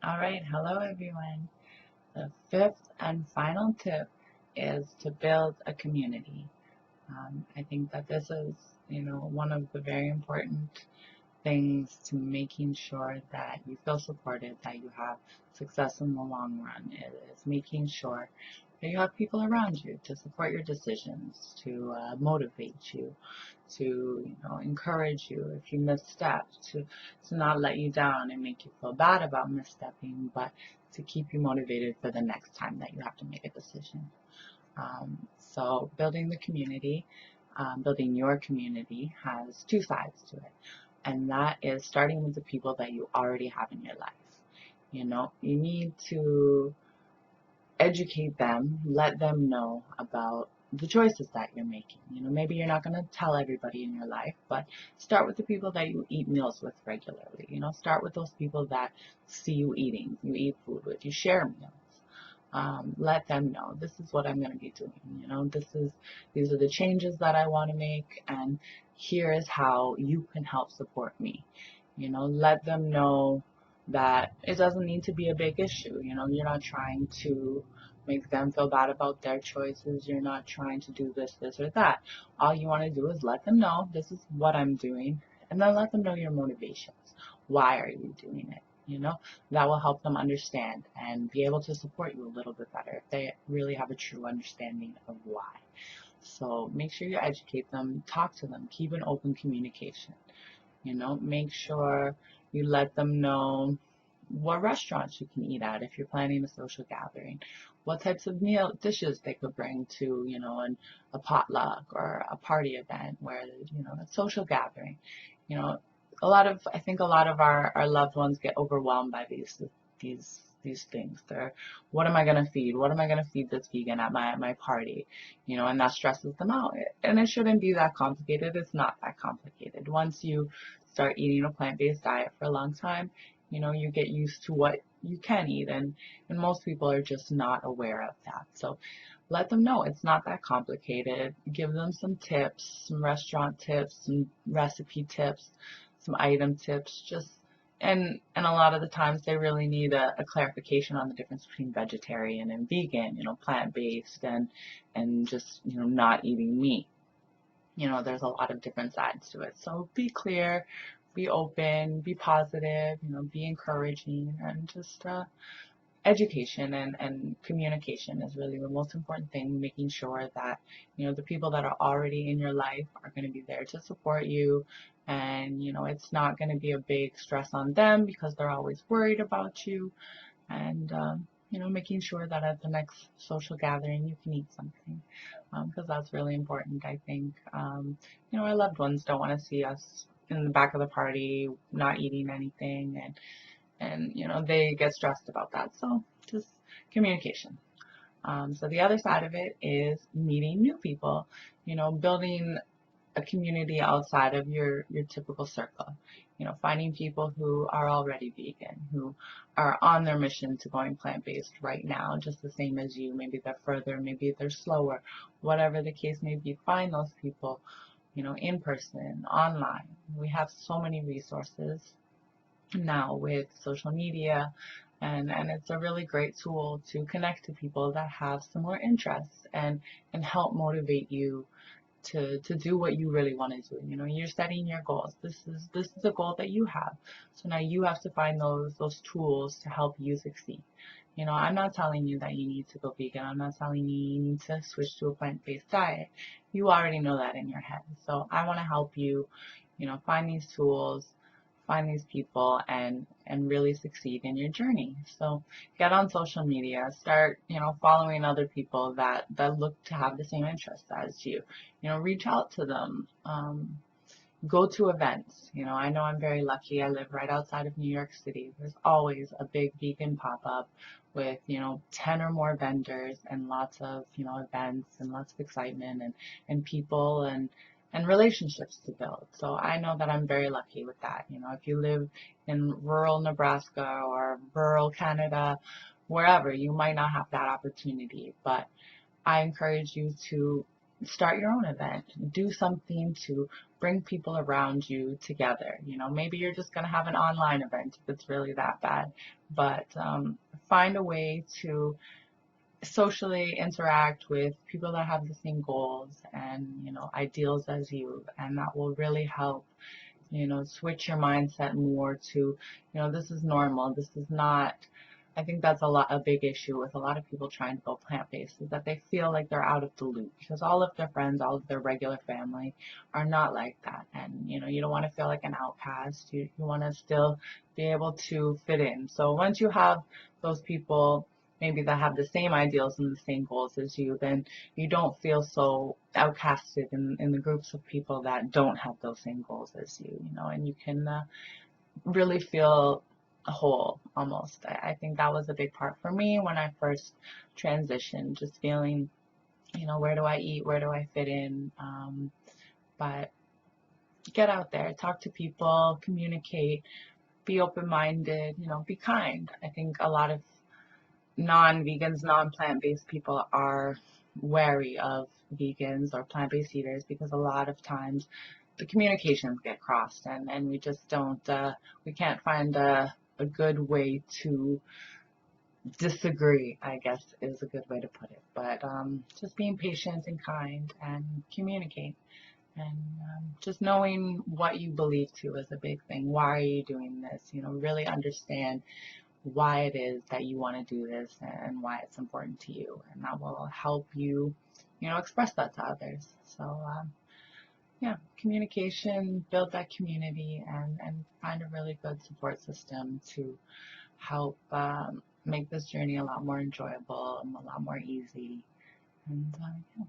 All right, hello everyone. The fifth and final tip is to build a community. I think that this is, one of the very important things to making sure that you feel supported, that you have success in the long run. It is making sure that you have people around you to support your decisions, to motivate you, to encourage you if you misstep, to not let you down and make you feel bad about misstepping, but to keep you motivated for the next time that you have to make a decision. So building the community, building your community has two sides to it, and that is starting with the people that you already have in your life. You need to educate them, let them know about the choices that you're making. Maybe you're not going to tell everybody in your life, but start with the people that you eat meals with regularly. Start with those people that see you eating, you eat food with, you share meals. Let them know this is what I'm going to be doing. These are the changes that I want to make, and here is how you can help support me. Let them know that it doesn't need to be a big issue. You're not trying to make them feel bad about their choices. You're not trying to do this, or that. All you want to do is let them know this is what I'm doing, and then let them know your motivations. Why are you doing it? That will help them understand and be able to support you a little bit better if they really have a true understanding of why. So make sure you educate them, talk to them, keep an open communication. Make sure you let them know what restaurants you can eat at if you're planning a social gathering, what types of meal dishes they could bring to, a potluck or a party event where, a social gathering. You know, I think a lot of our loved ones get overwhelmed by these things. They're, what am I gonna feed? What am I gonna feed this vegan at my party? And that stresses them out. And it shouldn't be that complicated. It's not that complicated. Once you start eating a plant-based diet for a long time, you get used to what you can eat, and most people are just not aware of that. So let them know it's not that complicated. Give them some tips, some restaurant tips, some recipe tips, some item tips, and a lot of the times they really need a clarification on the difference between vegetarian and vegan, plant-based and just, not eating meat. There's a lot of different sides to it. So be clear, be open, be positive, be encouraging, and just education and communication is really the most important thing, making sure that, the people that are already in your life are going to be there to support you. And, it's not going to be a big stress on them because they're always worried about you. And, making sure that at the next social gathering you can eat something, because that's really important, I think. Our loved ones don't want to see us in the back of the party not eating anything, and they get stressed about that. So just communication. So the other side of it is meeting new people, building a community outside of your typical circle. Finding people who are already vegan, who are on their mission to going plant-based right now, just the same as you. Maybe they're further, maybe they're slower, whatever the case may be. Find those people, in person, online. We have so many resources now with social media, and it's a really great tool to connect to people that have similar interests and help motivate you to do what you really want to do. You're setting your goals. This is a goal that you have. So now you have to find those tools to help you succeed. I'm not telling you that you need to go vegan. I'm not telling you need to switch to a plant-based diet. You already know that in your head. So I want to help you, find these tools, find these people, and really succeed in your journey. So get on social media, start, following other people that look to have the same interests as you. Reach out to them. Go to events. I know I'm very lucky. I live right outside of New York City. There's always a big vegan pop-up with, 10 or more vendors and lots of, events and lots of excitement and people and relationships to build. So I know that I'm very lucky with that. If you live in rural Nebraska or rural Canada, wherever, you might not have that opportunity, but I encourage you to start your own event. Do something to bring people around you together. Maybe you're just going to have an online event if it's really that bad, but find a way to socially interact with people that have the same goals and ideals as you, and that will really help switch your mindset more to this is normal, this is not. I think that's a big issue with a lot of people trying to go plant-based, is that they feel like they're out of the loop because all of their friends, all of their regular family are not like that. And you don't want to feel like an outcast. You want to still be able to fit in. So once you have those people maybe that have the same ideals and the same goals as you, then you don't feel so outcasted in the groups of people that don't have those same goals as you, and you can really feel whole almost. I think that was a big part for me when I first transitioned, just feeling, where do I eat? Where do I fit in? But get out there, talk to people, communicate, be open-minded, be kind. I think a lot of non-vegans, non-plant-based people are wary of vegans or plant-based eaters because a lot of times the communications get crossed, and we just don't, we can't find a good way to disagree, I guess is a good way to put it. But just being patient and kind and communicate. And just knowing what you believe too is a big thing. Why are you doing this? Really understand why it is that you want to do this and why it's important to you. And that will help you, express that to others. So, yeah, communication, build that community, and find a really good support system to help make this journey a lot more enjoyable and a lot more easy. And yeah.